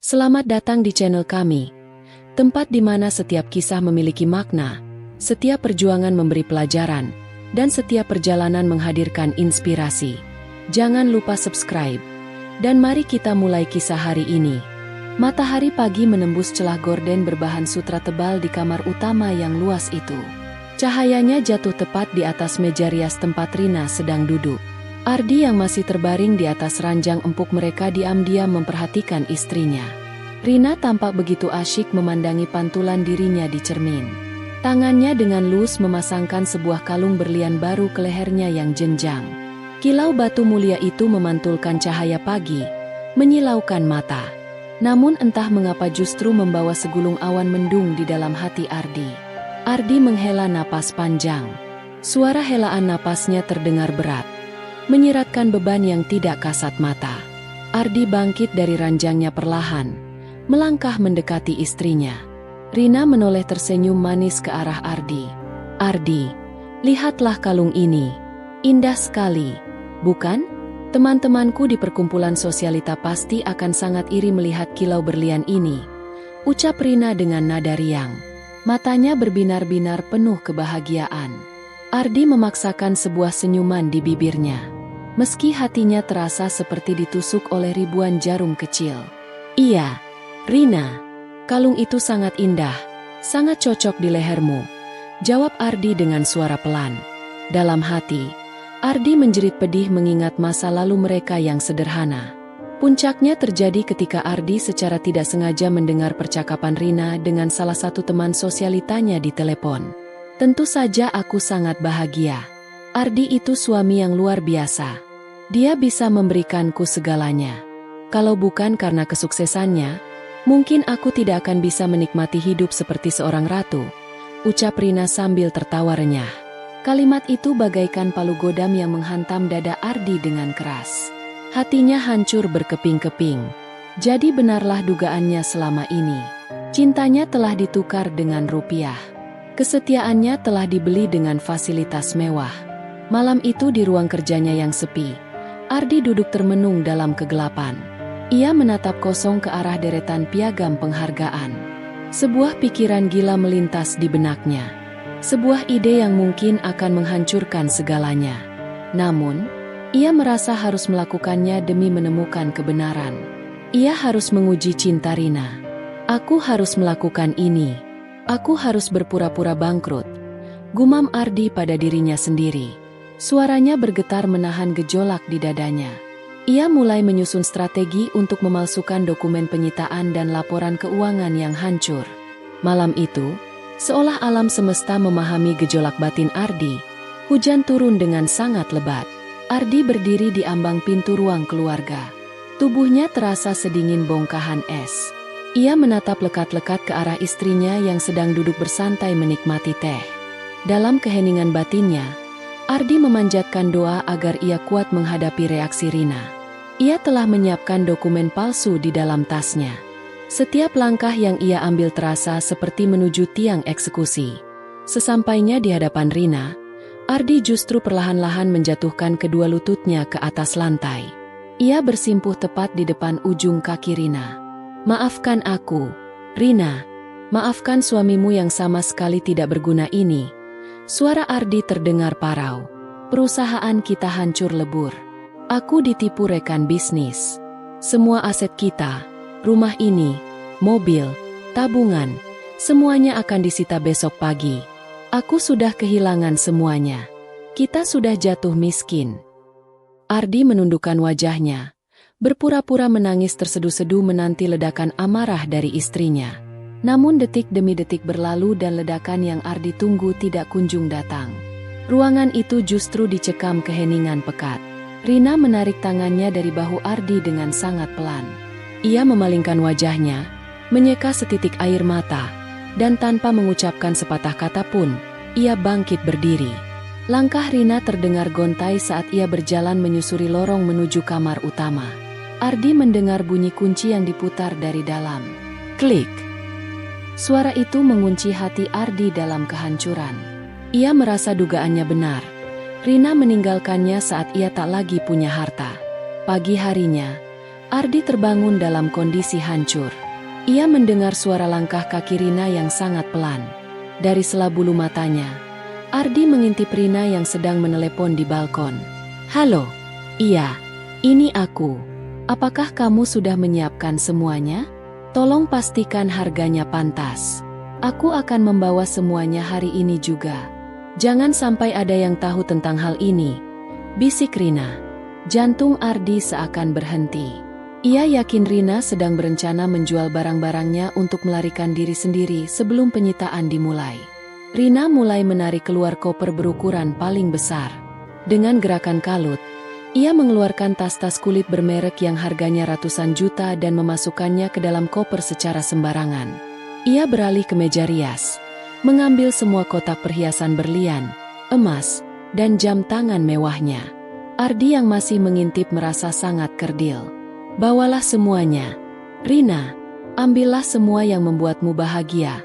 Selamat datang di channel kami, tempat di mana setiap kisah memiliki makna, setiap perjuangan memberi pelajaran, dan setiap perjalanan menghadirkan inspirasi. Jangan lupa subscribe, dan mari kita mulai kisah hari ini. Matahari pagi menembus celah gorden berbahan sutra tebal di kamar utama yang luas itu. Cahayanya jatuh tepat di atas meja rias tempat Rina sedang duduk. Ardi yang masih terbaring di atas ranjang empuk mereka diam-diam memperhatikan istrinya. Rina tampak begitu asyik memandangi pantulan dirinya di cermin. Tangannya dengan lus memasangkan sebuah kalung berlian baru ke lehernya yang jenjang. Kilau batu mulia itu memantulkan cahaya pagi, menyilaukan mata. Namun entah mengapa justru membawa segulung awan mendung di dalam hati Ardi. Ardi menghela napas panjang. Suara helaan napasnya terdengar berat, menyiratkan beban yang tidak kasat mata. Ardi bangkit dari ranjangnya perlahan, melangkah mendekati istrinya. Rina menoleh tersenyum manis ke arah Ardi. "Ardi, lihatlah kalung ini. Indah sekali, bukan? Teman-temanku di perkumpulan sosialita pasti akan sangat iri melihat kilau berlian ini," ucap Rina dengan nada riang. Matanya berbinar-binar penuh kebahagiaan. Ardi memaksakan sebuah senyuman di bibirnya, meski hatinya terasa seperti ditusuk oleh ribuan jarum kecil. "Iya, Rina, kalung itu sangat indah, sangat cocok di lehermu," jawab Ardi dengan suara pelan. Dalam hati, Ardi menjerit pedih mengingat masa lalu mereka yang sederhana. Puncaknya terjadi ketika Ardi secara tidak sengaja mendengar percakapan Rina dengan salah satu teman sosialitanya di telepon. "Tentu saja aku sangat bahagia. Ardi itu suami yang luar biasa. Dia bisa memberikanku segalanya. Kalau bukan karena kesuksesannya, mungkin aku tidak akan bisa menikmati hidup seperti seorang ratu," ucap Rina sambil tertawa renyah. Kalimat itu bagaikan palu godam yang menghantam dada Ardi dengan keras. Hatinya hancur berkeping-keping. Jadi benarlah dugaannya selama ini. Cintanya telah ditukar dengan rupiah. Kesetiaannya telah dibeli dengan fasilitas mewah. Malam itu di ruang kerjanya yang sepi, Ardi duduk termenung dalam kegelapan. Ia menatap kosong ke arah deretan piagam penghargaan. Sebuah pikiran gila melintas di benaknya. Sebuah ide yang mungkin akan menghancurkan segalanya. Namun, ia merasa harus melakukannya demi menemukan kebenaran. Ia harus menguji cinta Rina. "Aku harus melakukan ini. Aku harus berpura-pura bangkrut," gumam Ardi pada dirinya sendiri. Suaranya bergetar menahan gejolak di dadanya. Ia mulai menyusun strategi untuk memalsukan dokumen penyitaan dan laporan keuangan yang hancur. Malam itu, seolah alam semesta memahami gejolak batin Ardi, hujan turun dengan sangat lebat. Ardi berdiri di ambang pintu ruang keluarga. Tubuhnya terasa sedingin bongkahan es. Ia menatap lekat-lekat ke arah istrinya yang sedang duduk bersantai menikmati teh. Dalam keheningan batinnya, Ardi memanjatkan doa agar ia kuat menghadapi reaksi Rina. Ia telah menyiapkan dokumen palsu di dalam tasnya. Setiap langkah yang ia ambil terasa seperti menuju tiang eksekusi. Sesampainya di hadapan Rina, Ardi justru perlahan-lahan menjatuhkan kedua lututnya ke atas lantai. Ia bersimpuh tepat di depan ujung kaki Rina. "Maafkan aku, Rina. Maafkan suamimu yang sama sekali tidak berguna ini." Suara Ardi terdengar parau. "Perusahaan kita hancur lebur. Aku ditipu rekan bisnis. Semua aset kita, rumah ini, mobil, tabungan, semuanya akan disita besok pagi. Aku sudah kehilangan semuanya. Kita sudah jatuh miskin." Ardi menundukkan wajahnya, berpura-pura menangis terseduh-seduh menanti ledakan amarah dari istrinya. Namun detik demi detik berlalu dan ledakan yang Ardi tunggu tidak kunjung datang. Ruangan itu justru dicekam keheningan pekat. Rina menarik tangannya dari bahu Ardi dengan sangat pelan. Ia memalingkan wajahnya, menyeka setitik air mata, dan tanpa mengucapkan sepatah kata pun, ia bangkit berdiri. Langkah Rina terdengar gontai saat ia berjalan menyusuri lorong menuju kamar utama. Ardi mendengar bunyi kunci yang diputar dari dalam. Klik. Suara itu mengunci hati Ardi dalam kehancuran. Ia merasa dugaannya benar. Rina meninggalkannya saat ia tak lagi punya harta. Pagi harinya, Ardi terbangun dalam kondisi hancur. Ia mendengar suara langkah kaki Rina yang sangat pelan. Dari sela bulu matanya, Ardi mengintip Rina yang sedang menelepon di balkon. "Halo, iya, ini aku. Apakah kamu sudah menyiapkan semuanya? Tolong pastikan harganya pantas. Aku akan membawa semuanya hari ini juga. Jangan sampai ada yang tahu tentang hal ini," bisik Rina. Jantung Ardi seakan berhenti. Ia yakin Rina sedang berencana menjual barang-barangnya untuk melarikan diri sendiri sebelum penyitaan dimulai. Rina mulai menarik keluar koper berukuran paling besar. Dengan gerakan kalut, ia mengeluarkan tas-tas kulit bermerek yang harganya ratusan juta dan memasukkannya ke dalam koper secara sembarangan. Ia beralih ke meja rias, mengambil semua kotak perhiasan berlian, emas, dan jam tangan mewahnya. Ardi yang masih mengintip merasa sangat kerdil. "Bawalah semuanya. Rina, ambillah semua yang membuatmu bahagia."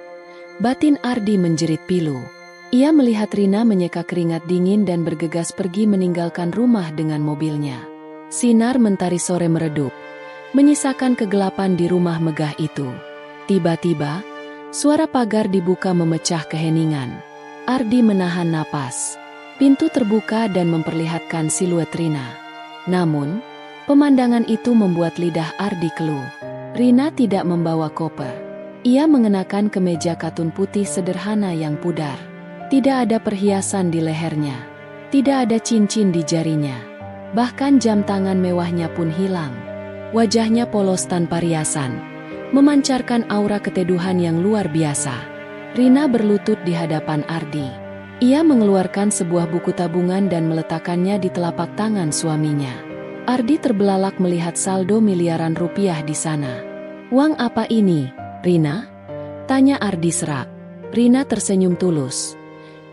Batin Ardi menjerit pilu. Ia melihat Rina menyeka keringat dingin dan bergegas pergi meninggalkan rumah dengan mobilnya. Sinar mentari sore meredup, menyisakan kegelapan di rumah megah itu. Tiba-tiba, suara pagar dibuka memecah keheningan. Ardi menahan napas. Pintu terbuka dan memperlihatkan siluet Rina. Namun, pemandangan itu membuat lidah Ardi keluh. Rina tidak membawa koper. Ia mengenakan kemeja katun putih sederhana yang pudar. Tidak ada perhiasan di lehernya. Tidak ada cincin di jarinya. Bahkan jam tangan mewahnya pun hilang. Wajahnya polos tanpa riasan, memancarkan aura keteduhan yang luar biasa. Rina berlutut di hadapan Ardi. Ia mengeluarkan sebuah buku tabungan dan meletakkannya di telapak tangan suaminya. Ardi terbelalak melihat saldo miliaran rupiah di sana. "Uang apa ini, Rina?" tanya Ardi serak. Rina tersenyum tulus.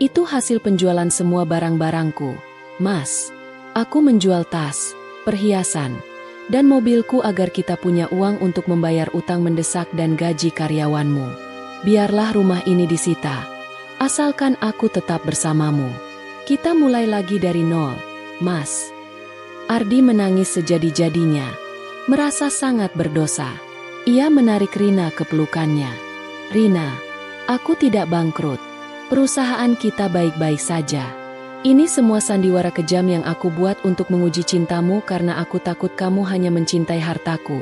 "Itu hasil penjualan semua barang-barangku, Mas. Aku menjual tas, perhiasan, dan mobilku agar kita punya uang untuk membayar utang mendesak dan gaji karyawanmu. Biarlah rumah ini disita, asalkan aku tetap bersamamu. Kita mulai lagi dari nol, Mas." Ardi menangis sejadi-jadinya, merasa sangat berdosa. Ia menarik Rina ke pelukannya. "Rina, aku tidak bangkrut. Perusahaan kita baik-baik saja. Ini semua sandiwara kejam yang aku buat untuk menguji cintamu karena aku takut kamu hanya mencintai hartaku."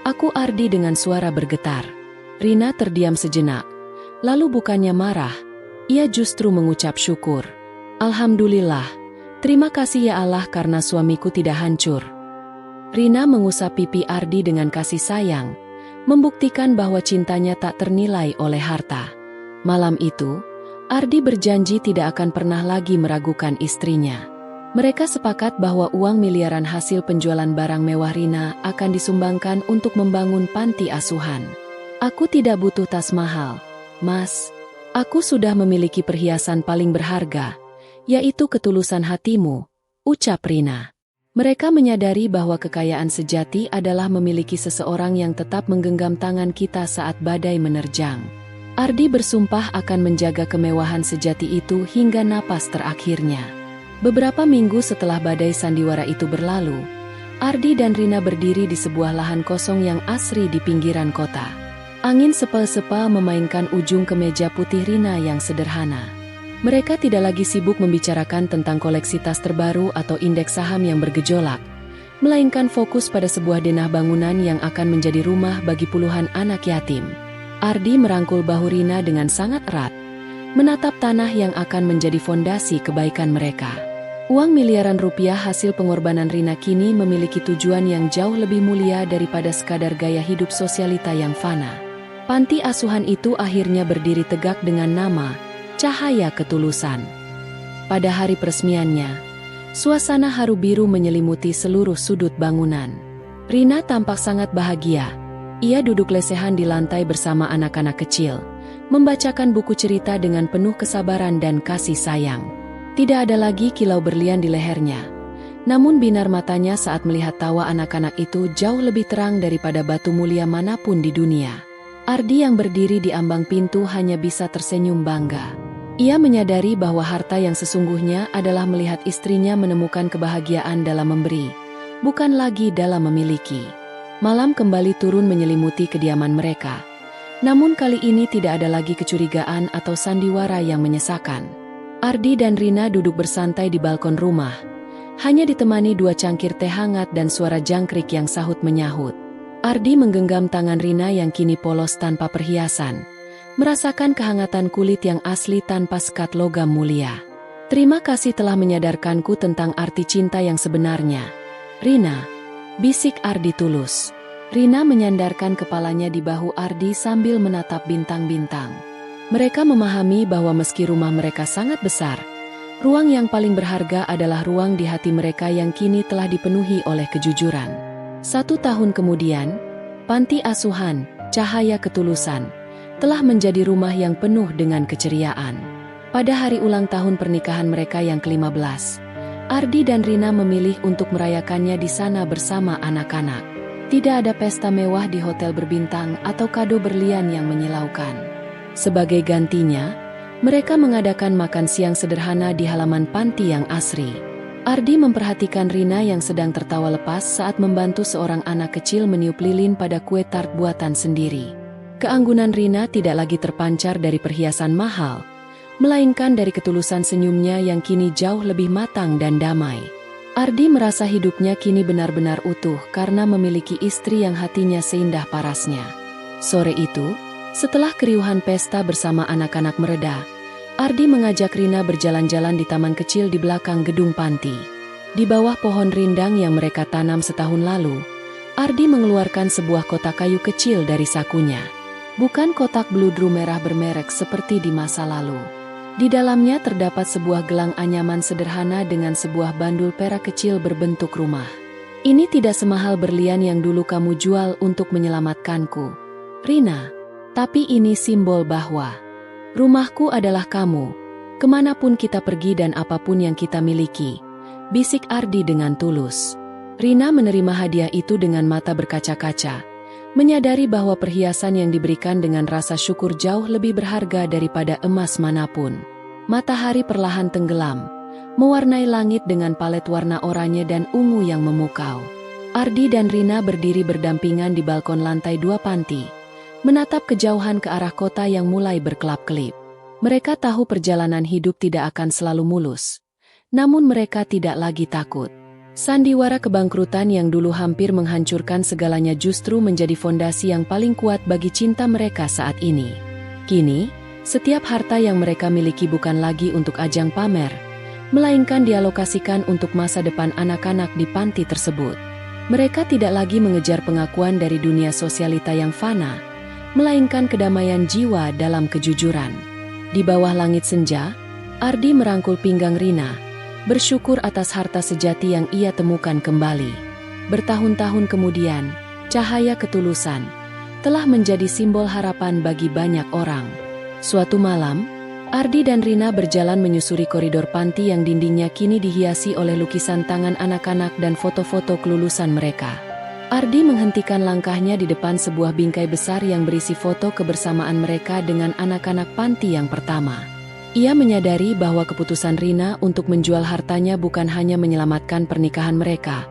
Aku Ardi dengan suara bergetar. Rina terdiam sejenak. Lalu bukannya marah, ia justru mengucap syukur. "Alhamdulillah, terima kasih ya Allah karena suamiku tidak hancur." Rina mengusap pipi Ardi dengan kasih sayang, membuktikan bahwa cintanya tak ternilai oleh harta. Malam itu, Ardi berjanji tidak akan pernah lagi meragukan istrinya. Mereka sepakat bahwa uang miliaran hasil penjualan barang mewah Rina akan disumbangkan untuk membangun panti asuhan. "Aku tidak butuh tas mahal, Mas. Aku sudah memiliki perhiasan paling berharga, yaitu ketulusan hatimu," ucap Rina. Mereka menyadari bahwa kekayaan sejati adalah memiliki seseorang yang tetap menggenggam tangan kita saat badai menerjang. Ardi bersumpah akan menjaga kemewahan sejati itu hingga napas terakhirnya. Beberapa minggu setelah badai sandiwara itu berlalu, Ardi dan Rina berdiri di sebuah lahan kosong yang asri di pinggiran kota. Angin sepel-sepel memainkan ujung kemeja putih Rina yang sederhana. Mereka tidak lagi sibuk membicarakan tentang koleksi tas terbaru atau indeks saham yang bergejolak, melainkan fokus pada sebuah denah bangunan yang akan menjadi rumah bagi puluhan anak yatim. Ardi merangkul bahu Rina dengan sangat erat, menatap tanah yang akan menjadi fondasi kebaikan mereka. Uang miliaran rupiah hasil pengorbanan Rina kini memiliki tujuan yang jauh lebih mulia daripada sekadar gaya hidup sosialita yang fana. Panti asuhan itu akhirnya berdiri tegak dengan nama Cahaya Ketulusan. Pada hari peresmiannya, suasana haru biru menyelimuti seluruh sudut bangunan. Rina tampak sangat bahagia. Ia duduk lesehan di lantai bersama anak-anak kecil, membacakan buku cerita dengan penuh kesabaran dan kasih sayang. Tidak ada lagi kilau berlian di lehernya. Namun binar matanya saat melihat tawa anak-anak itu jauh lebih terang daripada batu mulia manapun di dunia. Ardi yang berdiri di ambang pintu hanya bisa tersenyum bangga. Ia menyadari bahwa harta yang sesungguhnya adalah melihat istrinya menemukan kebahagiaan dalam memberi, bukan lagi dalam memiliki. Malam kembali turun menyelimuti kediaman mereka. Namun kali ini tidak ada lagi kecurigaan atau sandiwara yang menyesakan. Ardi dan Rina duduk bersantai di balkon rumah. Hanya ditemani 2 cangkir teh hangat dan suara jangkrik yang sahut-menyahut. Ardi menggenggam tangan Rina yang kini polos tanpa perhiasan. Merasakan kehangatan kulit yang asli tanpa sekat logam mulia. Terima kasih telah menyadarkanku tentang arti cinta yang sebenarnya, Rina, bisik Ardi tulus. Rina menyandarkan kepalanya di bahu Ardi sambil menatap bintang-bintang. Mereka memahami bahwa meski rumah mereka sangat besar, ruang yang paling berharga adalah ruang di hati mereka yang kini telah dipenuhi oleh kejujuran. 1 tahun kemudian, panti asuhan, Cahaya Ketulusan, telah menjadi rumah yang penuh dengan keceriaan. Pada hari ulang tahun pernikahan mereka yang ke-15, Ardi dan Rina memilih untuk merayakannya di sana bersama anak-anak. Tidak ada pesta mewah di hotel berbintang atau kado berlian yang menyilaukan. Sebagai gantinya, mereka mengadakan makan siang sederhana di halaman panti yang asri. Ardi memperhatikan Rina yang sedang tertawa lepas saat membantu seorang anak kecil meniup lilin pada kue tart buatan sendiri. Keanggunan Rina tidak lagi terpancar dari perhiasan mahal, melainkan dari ketulusan senyumnya yang kini jauh lebih matang dan damai. Ardi merasa hidupnya kini benar-benar utuh karena memiliki istri yang hatinya seindah parasnya. Sore itu, setelah keriuhan pesta bersama anak-anak mereda, Ardi mengajak Rina berjalan-jalan di taman kecil di belakang gedung panti. Di bawah pohon rindang yang mereka tanam setahun lalu, Ardi mengeluarkan sebuah kotak kayu kecil dari sakunya. Bukan kotak bludru merah bermerek seperti di masa lalu. Di dalamnya terdapat sebuah gelang anyaman sederhana dengan sebuah bandul perak kecil berbentuk rumah. Ini tidak semahal berlian yang dulu kamu jual untuk menyelamatkanku, Rina. Tapi ini simbol bahwa rumahku adalah kamu, kemanapun kita pergi dan apapun yang kita miliki, bisik Ardi dengan tulus. Rina menerima hadiah itu dengan mata berkaca-kaca, menyadari bahwa perhiasan yang diberikan dengan rasa syukur jauh lebih berharga daripada emas manapun. Matahari perlahan tenggelam, mewarnai langit dengan palet warna oranye dan ungu yang memukau. Ardi dan Rina berdiri berdampingan di balkon lantai 2 panti, menatap kejauhan ke arah kota yang mulai berkelap-kelip. Mereka tahu perjalanan hidup tidak akan selalu mulus, namun mereka tidak lagi takut. Sandiwara kebangkrutan yang dulu hampir menghancurkan segalanya justru menjadi fondasi yang paling kuat bagi cinta mereka saat ini. Kini, setiap harta yang mereka miliki bukan lagi untuk ajang pamer, melainkan dialokasikan untuk masa depan anak-anak di panti tersebut. Mereka tidak lagi mengejar pengakuan dari dunia sosialita yang fana, melainkan kedamaian jiwa dalam kejujuran. Di bawah langit senja, Ardi merangkul pinggang Rina, bersyukur atas harta sejati yang ia temukan kembali. Bertahun-tahun kemudian, Cahaya Ketulusan telah menjadi simbol harapan bagi banyak orang. Suatu malam, Ardi dan Rina berjalan menyusuri koridor panti yang dindingnya kini dihiasi oleh lukisan tangan anak-anak dan foto-foto kelulusan mereka. Ardi menghentikan langkahnya di depan sebuah bingkai besar yang berisi foto kebersamaan mereka dengan anak-anak panti yang pertama. Ia menyadari bahwa keputusan Rina untuk menjual hartanya bukan hanya menyelamatkan pernikahan mereka,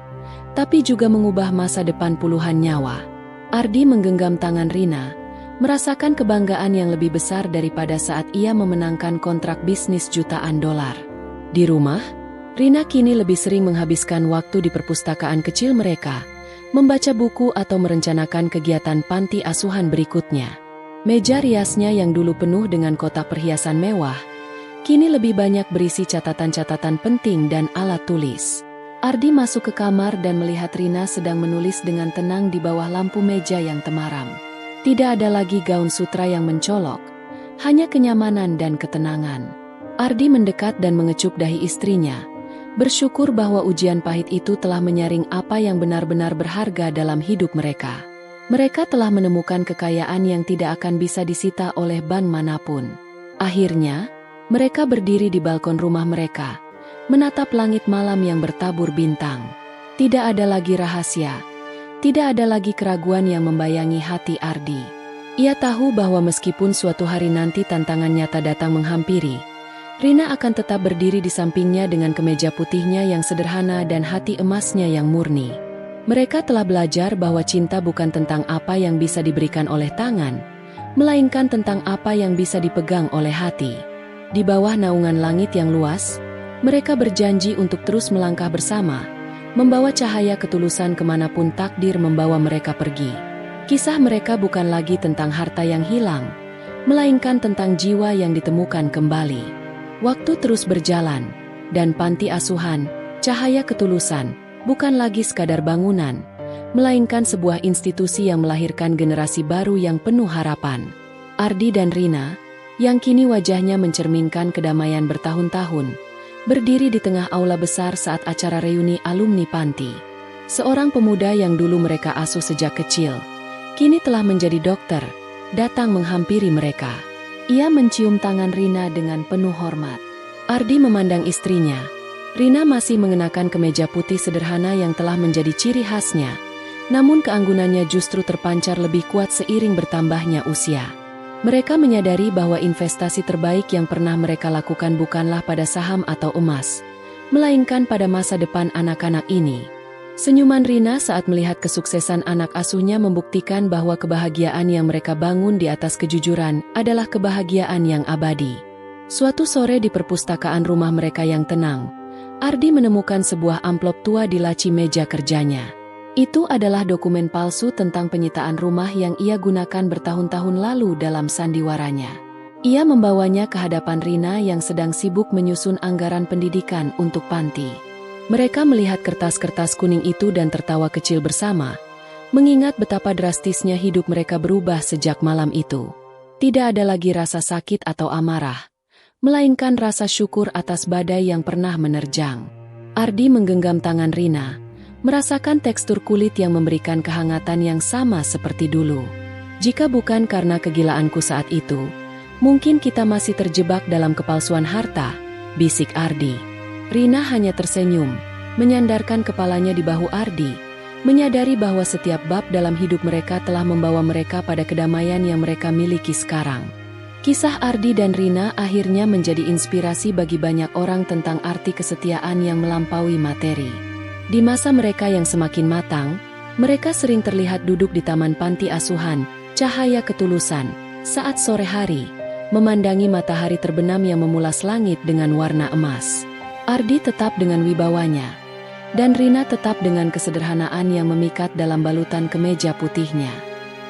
tapi juga mengubah masa depan puluhan nyawa. Ardi menggenggam tangan Rina, merasakan kebanggaan yang lebih besar daripada saat ia memenangkan kontrak bisnis jutaan dolar. Di rumah, Rina kini lebih sering menghabiskan waktu di perpustakaan kecil mereka, membaca buku atau merencanakan kegiatan panti asuhan berikutnya. Meja riasnya yang dulu penuh dengan kotak perhiasan mewah, kini lebih banyak berisi catatan-catatan penting dan alat tulis. Ardi masuk ke kamar dan melihat Rina sedang menulis dengan tenang di bawah lampu meja yang temaram. Tidak ada lagi gaun sutra yang mencolok, hanya kenyamanan dan ketenangan. Ardi mendekat dan mengecup dahi istrinya, bersyukur bahwa ujian pahit itu telah menyaring apa yang benar-benar berharga dalam hidup mereka. Mereka telah menemukan kekayaan yang tidak akan bisa disita oleh bank manapun. Akhirnya, mereka berdiri di balkon rumah mereka, menatap langit malam yang bertabur bintang. Tidak ada lagi rahasia, tidak ada lagi keraguan yang membayangi hati Ardi. Ia tahu bahwa meskipun suatu hari nanti tantangan nyata datang menghampiri, Rina akan tetap berdiri di sampingnya dengan kemeja putihnya yang sederhana dan hati emasnya yang murni. Mereka telah belajar bahwa cinta bukan tentang apa yang bisa diberikan oleh tangan, melainkan tentang apa yang bisa dipegang oleh hati. Di bawah naungan langit yang luas, mereka berjanji untuk terus melangkah bersama, membawa cahaya ketulusan kemanapun takdir membawa mereka pergi. Kisah mereka bukan lagi tentang harta yang hilang, melainkan tentang jiwa yang ditemukan kembali. Waktu terus berjalan, dan panti asuhan, Cahaya Ketulusan, bukan lagi sekadar bangunan, melainkan sebuah institusi yang melahirkan generasi baru yang penuh harapan. Ardi dan Rina, yang kini wajahnya mencerminkan kedamaian bertahun-tahun, berdiri di tengah aula besar saat acara reuni alumni panti. Seorang pemuda yang dulu mereka asuh sejak kecil, kini telah menjadi dokter, datang menghampiri mereka. Ia mencium tangan Rina dengan penuh hormat. Ardi memandang istrinya. Rina masih mengenakan kemeja putih sederhana yang telah menjadi ciri khasnya, namun keanggunannya justru terpancar lebih kuat seiring bertambahnya usia. Mereka menyadari bahwa investasi terbaik yang pernah mereka lakukan bukanlah pada saham atau emas, melainkan pada masa depan anak-anak ini. Senyuman Rina saat melihat kesuksesan anak asuhnya membuktikan bahwa kebahagiaan yang mereka bangun di atas kejujuran adalah kebahagiaan yang abadi. Suatu sore di perpustakaan rumah mereka yang tenang, Ardi menemukan sebuah amplop tua di laci meja kerjanya. Itu adalah dokumen palsu tentang penyitaan rumah yang ia gunakan bertahun-tahun lalu dalam sandiwaranya. Ia membawanya ke hadapan Rina yang sedang sibuk menyusun anggaran pendidikan untuk panti. Mereka melihat kertas-kertas kuning itu dan tertawa kecil bersama, mengingat betapa drastisnya hidup mereka berubah sejak malam itu. Tidak ada lagi rasa sakit atau amarah, melainkan rasa syukur atas badai yang pernah menerjang. Ardi menggenggam tangan Rina, merasakan tekstur kulit yang memberikan kehangatan yang sama seperti dulu. Jika bukan karena kegilaanku saat itu, mungkin kita masih terjebak dalam kepalsuan harta, bisik Ardi. Rina hanya tersenyum, menyandarkan kepalanya di bahu Ardi, menyadari bahwa setiap bab dalam hidup mereka telah membawa mereka pada kedamaian yang mereka miliki sekarang. Kisah Ardi dan Rina akhirnya menjadi inspirasi bagi banyak orang tentang arti kesetiaan yang melampaui materi. Di masa mereka yang semakin matang, mereka sering terlihat duduk di taman panti asuhan, Cahaya Ketulusan, saat sore hari, memandangi matahari terbenam yang memulas langit dengan warna emas. Ardi tetap dengan wibawanya, dan Rina tetap dengan kesederhanaan yang memikat dalam balutan kemeja putihnya.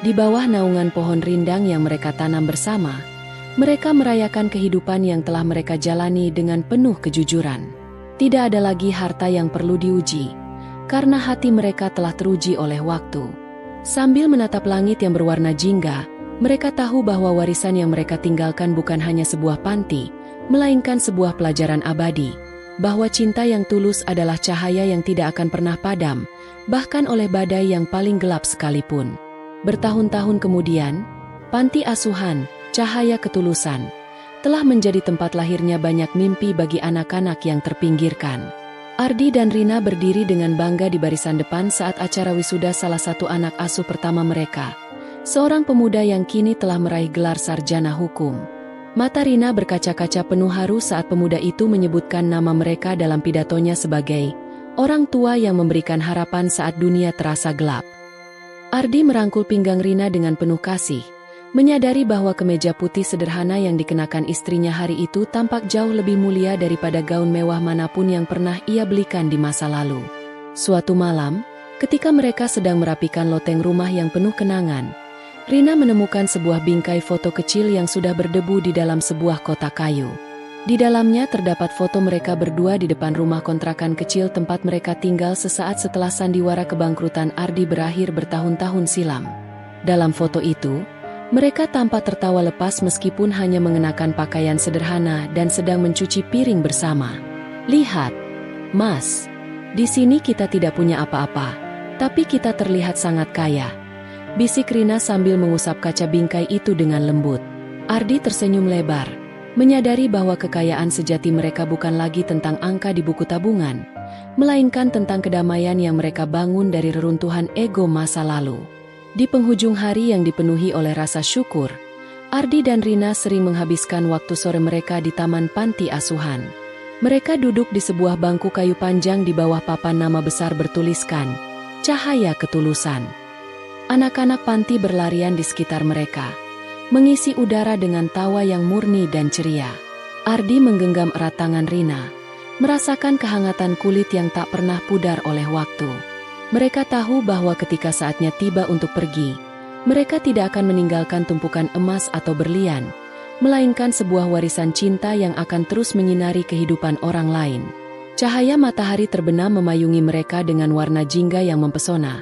Di bawah naungan pohon rindang yang mereka tanam bersama, mereka merayakan kehidupan yang telah mereka jalani dengan penuh kejujuran. Tidak ada lagi harta yang perlu diuji, karena hati mereka telah teruji oleh waktu. Sambil menatap langit yang berwarna jingga, mereka tahu bahwa warisan yang mereka tinggalkan bukan hanya sebuah panti, melainkan sebuah pelajaran abadi, bahwa cinta yang tulus adalah cahaya yang tidak akan pernah padam, bahkan oleh badai yang paling gelap sekalipun. Bertahun-tahun kemudian, panti asuhan, Cahaya Ketulusan, telah menjadi tempat lahirnya banyak mimpi bagi anak-anak yang terpinggirkan. Ardi dan Rina berdiri dengan bangga di barisan depan saat acara wisuda salah satu anak asuh pertama mereka, seorang pemuda yang kini telah meraih gelar sarjana hukum. Mata Rina berkaca-kaca penuh haru saat pemuda itu menyebutkan nama mereka dalam pidatonya sebagai orang tua yang memberikan harapan saat dunia terasa gelap. Ardi merangkul pinggang Rina dengan penuh kasih, menyadari bahwa kemeja putih sederhana yang dikenakan istrinya hari itu tampak jauh lebih mulia daripada gaun mewah manapun yang pernah ia belikan di masa lalu. Suatu malam, ketika mereka sedang merapikan loteng rumah yang penuh kenangan, Rina menemukan sebuah bingkai foto kecil yang sudah berdebu di dalam sebuah kotak kayu. Di dalamnya terdapat foto mereka berdua di depan rumah kontrakan kecil tempat mereka tinggal sesaat setelah sandiwara kebangkrutan Ardi berakhir bertahun-tahun silam. Dalam foto itu, mereka tampak tertawa lepas meskipun hanya mengenakan pakaian sederhana dan sedang mencuci piring bersama. "Lihat, Mas, di sini kita tidak punya apa-apa, tapi kita terlihat sangat kaya," bisik Rina sambil mengusap kaca bingkai itu dengan lembut. Ardi tersenyum lebar, menyadari bahwa kekayaan sejati mereka bukan lagi tentang angka di buku tabungan, melainkan tentang kedamaian yang mereka bangun dari reruntuhan ego masa lalu. Di penghujung hari yang dipenuhi oleh rasa syukur, Ardi dan Rina sering menghabiskan waktu sore mereka di taman panti asuhan. Mereka duduk di sebuah bangku kayu panjang di bawah papan nama besar bertuliskan, cahaya ketulusan. Anak-anak panti berlarian di sekitar mereka, mengisi udara dengan tawa yang murni dan ceria. Ardi menggenggam erat tangan Rina, merasakan kehangatan kulit yang tak pernah pudar oleh waktu. Mereka tahu bahwa ketika saatnya tiba untuk pergi, mereka tidak akan meninggalkan tumpukan emas atau berlian, melainkan sebuah warisan cinta yang akan terus menyinari kehidupan orang lain. Cahaya matahari terbenam memayungi mereka dengan warna jingga yang mempesona,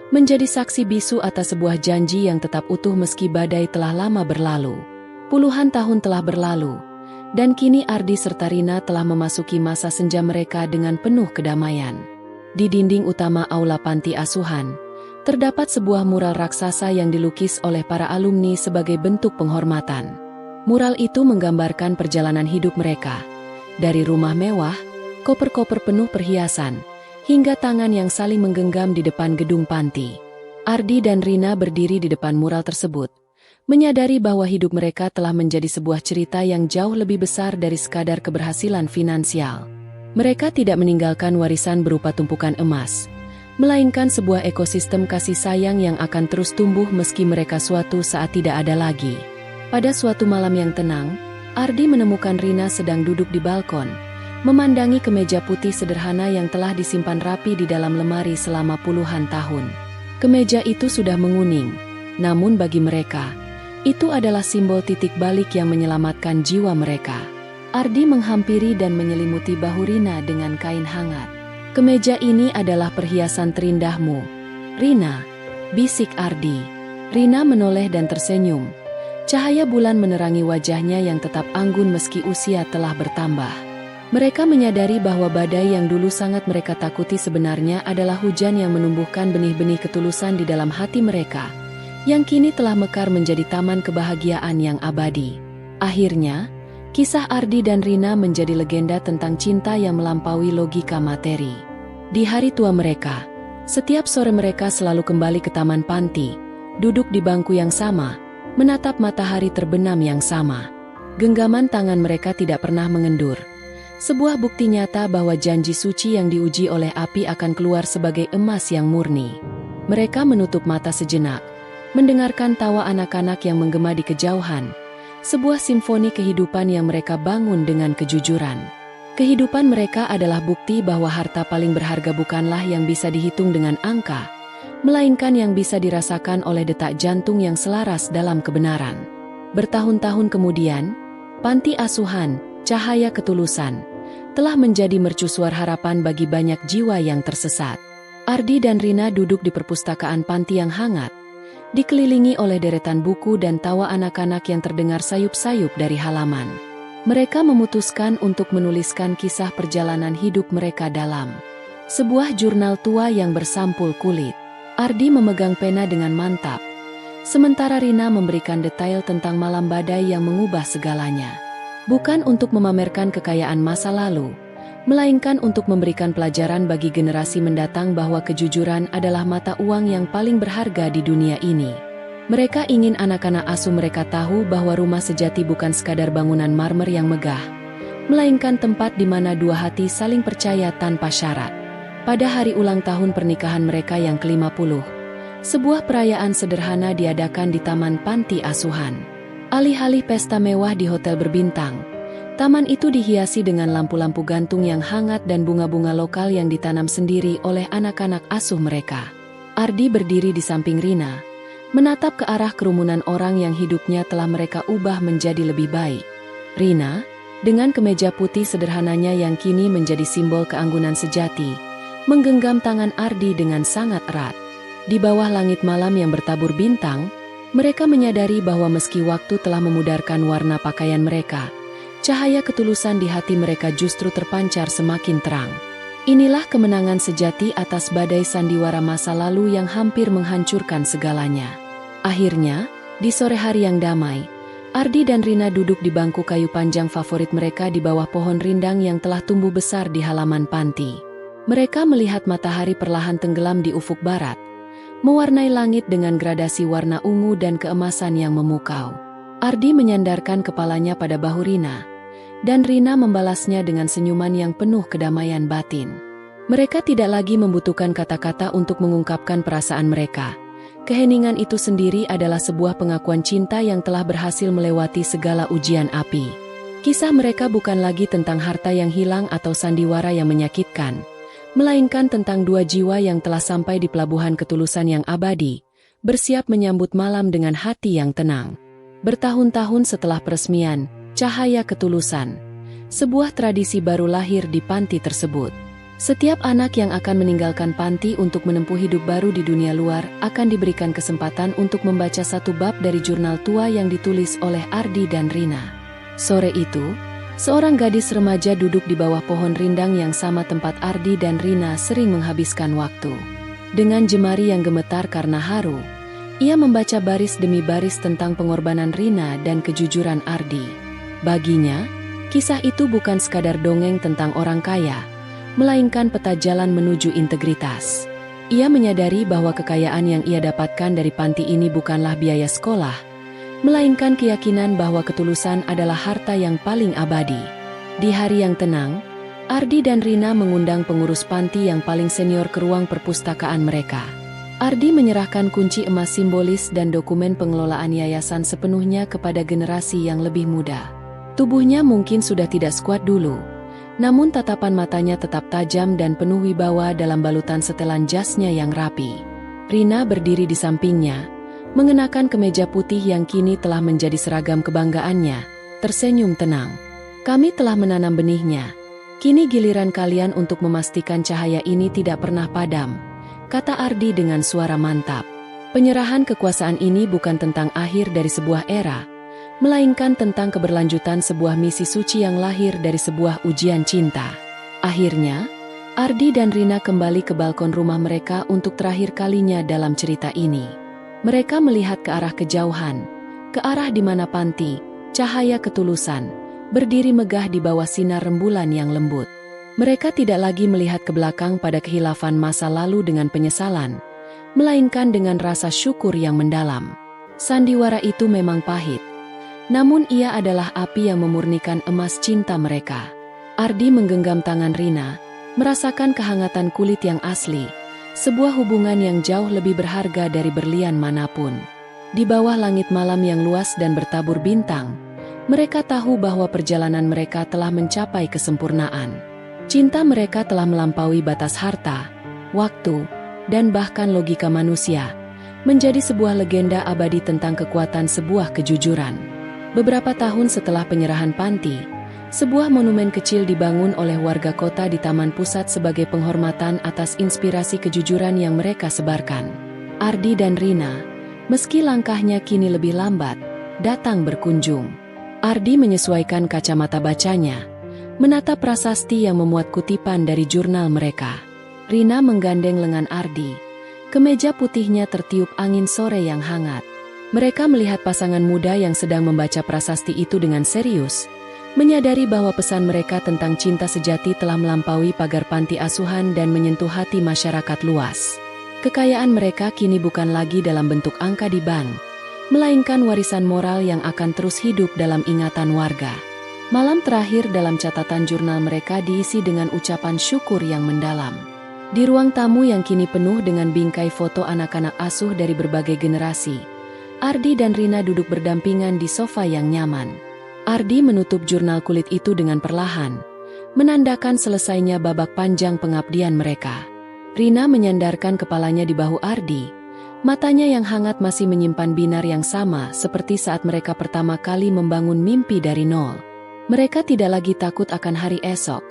menjadi saksi bisu atas sebuah janji yang tetap utuh meski badai telah lama berlalu. Puluhan tahun telah berlalu, dan kini Ardi serta Rina telah memasuki masa senja mereka dengan penuh kedamaian. Di dinding utama aula panti asuhan, terdapat sebuah mural raksasa yang dilukis oleh para alumni sebagai bentuk penghormatan. Mural itu menggambarkan perjalanan hidup mereka, dari rumah mewah, koper-koper penuh perhiasan, hingga tangan yang saling menggenggam di depan gedung panti. Ardi dan Rina berdiri di depan mural tersebut, menyadari bahwa hidup mereka telah menjadi sebuah cerita yang jauh lebih besar dari sekadar keberhasilan finansial. Mereka tidak meninggalkan warisan berupa tumpukan emas, melainkan sebuah ekosistem kasih sayang yang akan terus tumbuh meski mereka suatu saat tidak ada lagi. Pada suatu malam yang tenang, Ardi menemukan Rina sedang duduk di balkon, memandangi kemeja putih sederhana yang telah disimpan rapi di dalam lemari selama puluhan tahun. Kemeja itu sudah menguning, namun bagi mereka, itu adalah simbol titik balik yang menyelamatkan jiwa mereka. Ardi menghampiri dan menyelimuti bahu Rina dengan kain hangat. Kemeja ini adalah perhiasan terindahmu, Rina, bisik Ardi. Rina menoleh dan tersenyum. Cahaya bulan menerangi wajahnya yang tetap anggun meski usia telah bertambah. Mereka menyadari bahwa badai yang dulu sangat mereka takuti sebenarnya adalah hujan yang menumbuhkan benih-benih ketulusan di dalam hati mereka, yang kini telah mekar menjadi taman kebahagiaan yang abadi. Akhirnya, kisah Ardi dan Rina menjadi legenda tentang cinta yang melampaui logika materi. Di hari tua mereka, setiap sore mereka selalu kembali ke taman panti, duduk di bangku yang sama, menatap matahari terbenam yang sama. Genggaman tangan mereka tidak pernah mengendur. Sebuah bukti nyata bahwa janji suci yang diuji oleh api akan keluar sebagai emas yang murni. Mereka menutup mata sejenak, mendengarkan tawa anak-anak yang menggema di kejauhan, sebuah simfoni kehidupan yang mereka bangun dengan kejujuran. Kehidupan mereka adalah bukti bahwa harta paling berharga bukanlah yang bisa dihitung dengan angka, melainkan yang bisa dirasakan oleh detak jantung yang selaras dalam kebenaran. Bertahun-tahun kemudian, panti asuhan, cahaya ketulusan, telah menjadi mercusuar harapan bagi banyak jiwa yang tersesat. Ardi dan Rina duduk di perpustakaan panti yang hangat, dikelilingi oleh deretan buku dan tawa anak-anak yang terdengar sayup-sayup dari halaman. Mereka memutuskan untuk menuliskan kisah perjalanan hidup mereka dalam sebuah jurnal tua yang bersampul kulit. Ardi memegang pena dengan mantap, sementara Rina memberikan detail tentang malam badai yang mengubah segalanya. Bukan untuk memamerkan kekayaan masa lalu, melainkan untuk memberikan pelajaran bagi generasi mendatang bahwa kejujuran adalah mata uang yang paling berharga di dunia ini. Mereka ingin anak-anak asuh mereka tahu bahwa rumah sejati bukan sekadar bangunan marmer yang megah, melainkan tempat di mana dua hati saling percaya tanpa syarat. Pada hari ulang tahun pernikahan mereka yang ke-50, sebuah perayaan sederhana diadakan di taman panti asuhan. Alih-alih pesta mewah di hotel berbintang, taman itu dihiasi dengan lampu-lampu gantung yang hangat dan bunga-bunga lokal yang ditanam sendiri oleh anak-anak asuh mereka. Ardi berdiri di samping Rina, menatap ke arah kerumunan orang yang hidupnya telah mereka ubah menjadi lebih baik. Rina, dengan kemeja putih sederhananya yang kini menjadi simbol keanggunan sejati, menggenggam tangan Ardi dengan sangat erat. Di bawah langit malam yang bertabur bintang, mereka menyadari bahwa meski waktu telah memudarkan warna pakaian mereka, cahaya ketulusan di hati mereka justru terpancar semakin terang. Inilah kemenangan sejati atas badai sandiwara masa lalu yang hampir menghancurkan segalanya. Akhirnya, di sore hari yang damai, Ardi dan Rina duduk di bangku kayu panjang favorit mereka di bawah pohon rindang yang telah tumbuh besar di halaman panti. Mereka melihat matahari perlahan tenggelam di ufuk barat, mewarnai langit dengan gradasi warna ungu dan keemasan yang memukau. Ardi menyandarkan kepalanya pada bahu Rina, dan Rina membalasnya dengan senyuman yang penuh kedamaian batin. Mereka tidak lagi membutuhkan kata-kata untuk mengungkapkan perasaan mereka. Keheningan itu sendiri adalah sebuah pengakuan cinta yang telah berhasil melewati segala ujian api. Kisah mereka bukan lagi tentang harta yang hilang atau sandiwara yang menyakitkan, melainkan tentang dua jiwa yang telah sampai di pelabuhan ketulusan yang abadi, bersiap menyambut malam dengan hati yang tenang. Bertahun-tahun setelah peresmian, Cahaya Ketulusan, sebuah tradisi baru lahir di panti tersebut. Setiap anak yang akan meninggalkan panti untuk menempuh hidup baru di dunia luar akan diberikan kesempatan untuk membaca satu bab dari jurnal tua yang ditulis oleh Ardi dan Rina. Sore itu, seorang gadis remaja duduk di bawah pohon rindang yang sama tempat Ardi dan Rina sering menghabiskan waktu. Dengan jemari yang gemetar karena haru, ia membaca baris demi baris tentang pengorbanan Rina dan kejujuran Ardi. Baginya, kisah itu bukan sekadar dongeng tentang orang kaya, melainkan peta jalan menuju integritas. Ia menyadari bahwa kekayaan yang ia dapatkan dari panti ini bukanlah biaya sekolah, melainkan keyakinan bahwa ketulusan adalah harta yang paling abadi. Di hari yang tenang, Ardi dan Rina mengundang pengurus panti yang paling senior ke ruang perpustakaan mereka. Ardi menyerahkan kunci emas simbolis dan dokumen pengelolaan yayasan sepenuhnya kepada generasi yang lebih muda. Tubuhnya mungkin sudah tidak sekuat dulu, namun tatapan matanya tetap tajam dan penuh wibawa dalam balutan setelan jasnya yang rapi. Rina berdiri di sampingnya, mengenakan kemeja putih yang kini telah menjadi seragam kebanggaannya, tersenyum tenang. Kami telah menanam benihnya. Kini giliran kalian untuk memastikan cahaya ini tidak pernah padam, kata Ardi dengan suara mantap. Penyerahan kekuasaan ini bukan tentang akhir dari sebuah era, melainkan tentang keberlanjutan sebuah misi suci yang lahir dari sebuah ujian cinta. Akhirnya, Ardi dan Rina kembali ke balkon rumah mereka untuk terakhir kalinya dalam cerita ini. Mereka melihat ke arah kejauhan, ke arah di mana panti, Cahaya Ketulusan, berdiri megah di bawah sinar rembulan yang lembut. Mereka tidak lagi melihat ke belakang pada kehilafan masa lalu dengan penyesalan, melainkan dengan rasa syukur yang mendalam. Sandiwara itu memang pahit, namun ia adalah api yang memurnikan emas cinta mereka. Ardi menggenggam tangan Rina, merasakan kehangatan kulit yang asli, sebuah hubungan yang jauh lebih berharga dari berlian manapun. Di bawah langit malam yang luas dan bertabur bintang, mereka tahu bahwa perjalanan mereka telah mencapai kesempurnaan. Cinta mereka telah melampaui batas harta, waktu, dan bahkan logika manusia, menjadi sebuah legenda abadi tentang kekuatan sebuah kejujuran. Beberapa tahun setelah penyerahan panti, sebuah monumen kecil dibangun oleh warga kota di taman pusat sebagai penghormatan atas inspirasi kejujuran yang mereka sebarkan. Ardi dan Rina, meski langkahnya kini lebih lambat, datang berkunjung. Ardi menyesuaikan kacamata bacanya, menatap prasasti yang memuat kutipan dari jurnal mereka. Rina menggandeng lengan Ardi, kemeja putihnya tertiup angin sore yang hangat. Mereka melihat pasangan muda yang sedang membaca prasasti itu dengan serius, menyadari bahwa pesan mereka tentang cinta sejati telah melampaui pagar panti asuhan dan menyentuh hati masyarakat luas. Kekayaan mereka kini bukan lagi dalam bentuk angka di bank, melainkan warisan moral yang akan terus hidup dalam ingatan warga. Malam terakhir dalam catatan jurnal mereka diisi dengan ucapan syukur yang mendalam. Di ruang tamu yang kini penuh dengan bingkai foto anak-anak asuh dari berbagai generasi, Ardi dan Rina duduk berdampingan di sofa yang nyaman. Ardi menutup jurnal kulit itu dengan perlahan, menandakan selesainya babak panjang pengabdian mereka. Rina menyandarkan kepalanya di bahu Ardi, matanya yang hangat masih menyimpan binar yang sama seperti saat mereka pertama kali membangun mimpi dari nol. Mereka tidak lagi takut akan hari esok,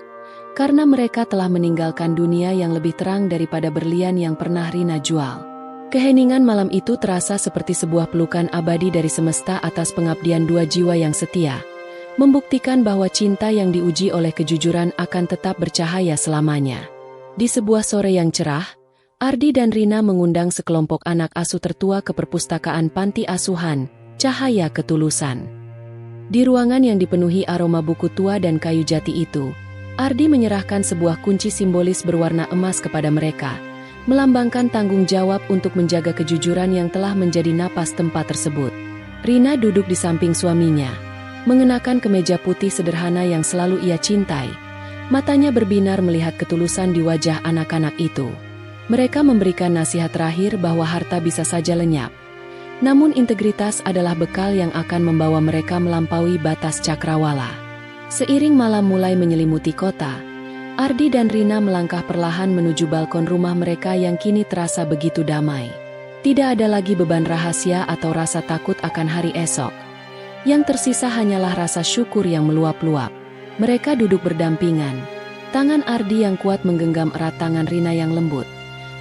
karena mereka telah meninggalkan dunia yang lebih terang daripada berlian yang pernah Rina jual. Keheningan malam itu terasa seperti sebuah pelukan abadi dari semesta atas pengabdian dua jiwa yang setia, membuktikan bahwa cinta yang diuji oleh kejujuran akan tetap bercahaya selamanya. Di sebuah sore yang cerah, Ardi dan Rina mengundang sekelompok anak asuh tertua ke perpustakaan panti asuhan, Cahaya Ketulusan. Di ruangan yang dipenuhi aroma buku tua dan kayu jati itu, Ardi menyerahkan sebuah kunci simbolis berwarna emas kepada mereka, melambangkan tanggung jawab untuk menjaga kejujuran yang telah menjadi napas tempat tersebut. Rina duduk di samping suaminya, mengenakan kemeja putih sederhana yang selalu ia cintai, Matanya berbinar melihat ketulusan di wajah anak-anak itu. Mereka memberikan nasihat terakhir bahwa harta bisa saja lenyap. Namun integritas adalah bekal yang akan membawa mereka melampaui batas cakrawala. Seiring malam mulai menyelimuti kota, Ardi dan Rina melangkah perlahan menuju balkon rumah mereka yang kini terasa begitu damai. Tidak ada lagi beban rahasia atau rasa takut akan hari esok. Yang tersisa hanyalah rasa syukur yang meluap-luap. Mereka duduk berdampingan. Tangan Ardi yang kuat menggenggam erat tangan Rina yang lembut,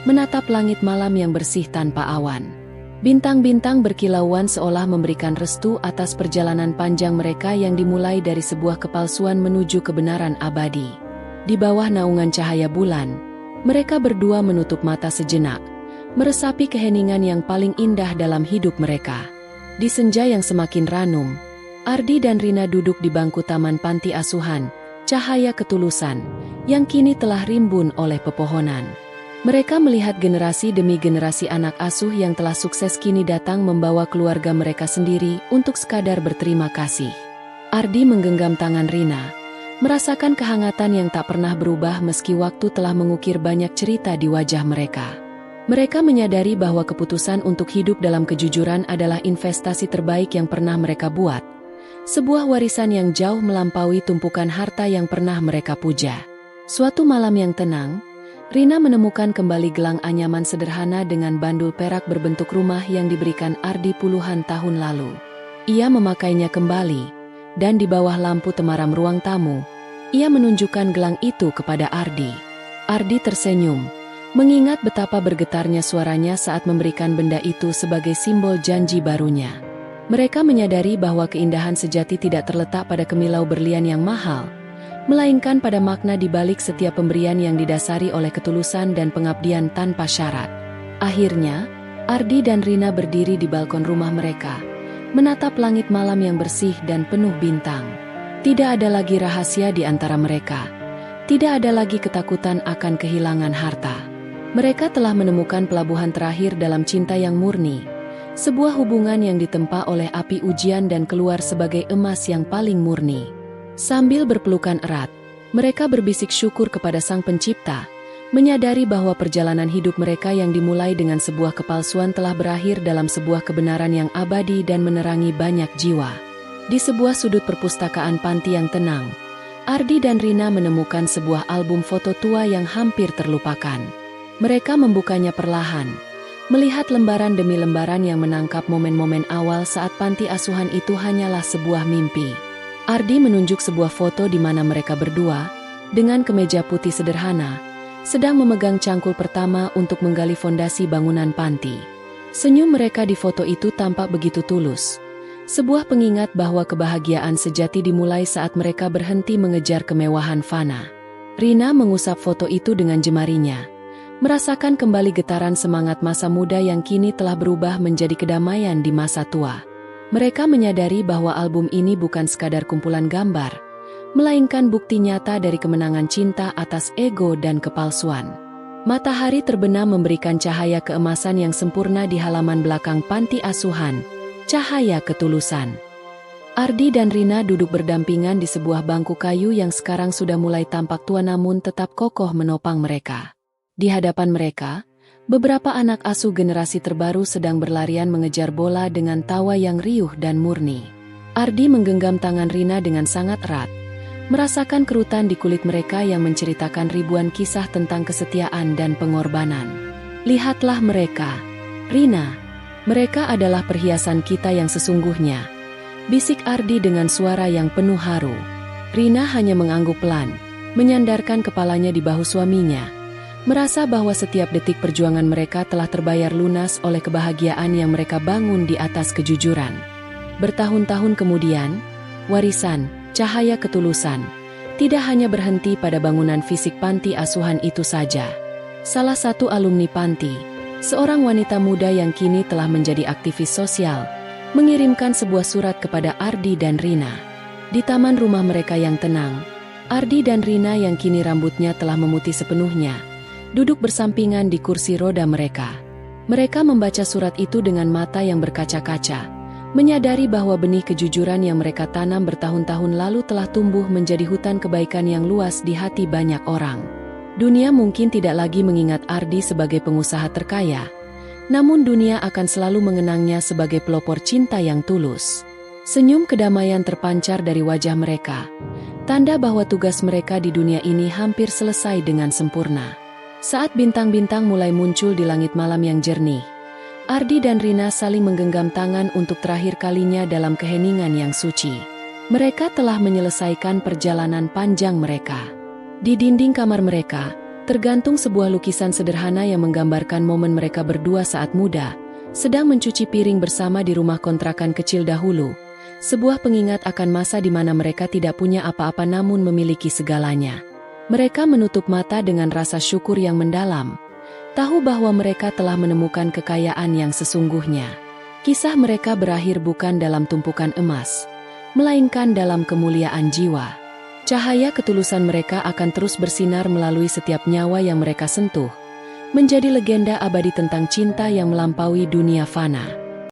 menatap langit malam yang bersih tanpa awan. Bintang-bintang berkilauan seolah memberikan restu atas perjalanan panjang mereka yang dimulai dari sebuah kepalsuan menuju kebenaran abadi. Di bawah naungan cahaya bulan, mereka berdua menutup mata sejenak, meresapi keheningan yang paling indah dalam hidup mereka. Di senja yang semakin ranum, Ardi dan Rina duduk di bangku taman panti asuhan, cahaya ketulusan, yang kini telah rimbun oleh pepohonan. Mereka melihat generasi demi generasi anak asuh yang telah sukses kini datang membawa keluarga mereka sendiri untuk sekadar berterima kasih. Ardi menggenggam tangan Rina, merasakan kehangatan yang tak pernah berubah meski waktu telah mengukir banyak cerita di wajah mereka. Mereka menyadari bahwa keputusan untuk hidup dalam kejujuran adalah investasi terbaik yang pernah mereka buat. Sebuah warisan yang jauh melampaui tumpukan harta yang pernah mereka puja. Suatu malam yang tenang, Rina menemukan kembali gelang anyaman sederhana dengan bandul perak berbentuk rumah yang diberikan Ardi puluhan tahun lalu. Ia memakainya kembali, dan di bawah lampu temaram ruang tamu, ia menunjukkan gelang itu kepada Ardi. Ardi tersenyum, mengingat betapa bergetarnya suaranya saat memberikan benda itu sebagai simbol janji barunya. Mereka menyadari bahwa keindahan sejati tidak terletak pada kemilau berlian yang mahal, melainkan pada makna di balik setiap pemberian yang didasari oleh ketulusan dan pengabdian tanpa syarat. Akhirnya, Ardi dan Rina berdiri di balkon rumah mereka, menatap langit malam yang bersih dan penuh bintang. Tidak ada lagi rahasia di antara mereka. Tidak ada lagi ketakutan akan kehilangan harta. Mereka telah menemukan pelabuhan terakhir dalam cinta yang murni. Sebuah hubungan yang ditempa oleh api ujian dan keluar sebagai emas yang paling murni. Sambil berpelukan erat, mereka berbisik syukur kepada Sang Pencipta, menyadari bahwa perjalanan hidup mereka yang dimulai dengan sebuah kepalsuan telah berakhir dalam sebuah kebenaran yang abadi dan menerangi banyak jiwa. Di sebuah sudut perpustakaan panti yang tenang, Ardi dan Rina menemukan sebuah album foto tua yang hampir terlupakan. Mereka membukanya perlahan, melihat lembaran demi lembaran yang menangkap momen-momen awal saat panti asuhan itu hanyalah sebuah mimpi. Ardi menunjuk sebuah foto di mana mereka berdua, dengan kemeja putih sederhana, sedang memegang cangkul pertama untuk menggali fondasi bangunan panti. Senyum mereka di foto itu tampak begitu tulus. Sebuah pengingat bahwa kebahagiaan sejati dimulai saat mereka berhenti mengejar kemewahan fana. Rina mengusap foto itu dengan jemarinya, merasakan kembali getaran semangat masa muda yang kini telah berubah menjadi kedamaian di masa tua. Mereka menyadari bahwa album ini bukan sekadar kumpulan gambar, melainkan bukti nyata dari kemenangan cinta atas ego dan kepalsuan. Matahari terbenam memberikan cahaya keemasan yang sempurna di halaman belakang panti asuhan, cahaya ketulusan. Ardi dan Rina duduk berdampingan di sebuah bangku kayu yang sekarang sudah mulai tampak tua namun tetap kokoh menopang mereka. Di hadapan mereka, beberapa anak asuh generasi terbaru sedang berlarian mengejar bola dengan tawa yang riuh dan murni. Ardi menggenggam tangan Rina dengan sangat erat, merasakan kerutan di kulit mereka yang menceritakan ribuan kisah tentang kesetiaan dan pengorbanan. Lihatlah mereka, Rina. Mereka adalah perhiasan kita yang sesungguhnya, bisik Ardi dengan suara yang penuh haru. Rina hanya mengangguk pelan, menyandarkan kepalanya di bahu suaminya, merasa bahwa setiap detik perjuangan mereka telah terbayar lunas oleh kebahagiaan yang mereka bangun di atas kejujuran. Bertahun-tahun kemudian, warisan, cahaya ketulusan, tidak hanya berhenti pada bangunan fisik panti asuhan itu saja. Salah satu alumni panti, seorang wanita muda yang kini telah menjadi aktivis sosial, mengirimkan sebuah surat kepada Ardi dan Rina. Di taman rumah mereka yang tenang, Ardi dan Rina yang kini rambutnya telah memutih sepenuhnya, duduk bersampingan di kursi roda mereka. Mereka membaca surat itu dengan mata yang berkaca-kaca, Menyadari bahwa benih kejujuran yang mereka tanam bertahun-tahun lalu telah tumbuh menjadi hutan kebaikan yang luas di hati banyak orang. Dunia mungkin tidak lagi mengingat Ardi sebagai pengusaha terkaya, namun dunia akan selalu mengenangnya sebagai pelopor cinta yang tulus. Senyum kedamaian terpancar dari wajah mereka, tanda bahwa tugas mereka di dunia ini hampir selesai dengan sempurna. Saat bintang-bintang mulai muncul di langit malam yang jernih, Ardi dan Rina saling menggenggam tangan untuk terakhir kalinya dalam keheningan yang suci. Mereka telah menyelesaikan perjalanan panjang mereka. Di dinding kamar mereka, tergantung sebuah lukisan sederhana yang menggambarkan momen mereka berdua saat muda, sedang mencuci piring bersama di rumah kontrakan kecil dahulu. Sebuah pengingat akan masa di mana mereka tidak punya apa-apa namun memiliki segalanya. Mereka menutup mata dengan rasa syukur yang mendalam, tahu bahwa mereka telah menemukan kekayaan yang sesungguhnya. Kisah mereka berakhir bukan dalam tumpukan emas, melainkan dalam kemuliaan jiwa. Cahaya ketulusan mereka akan terus bersinar melalui setiap nyawa yang mereka sentuh, menjadi legenda abadi tentang cinta yang melampaui dunia fana.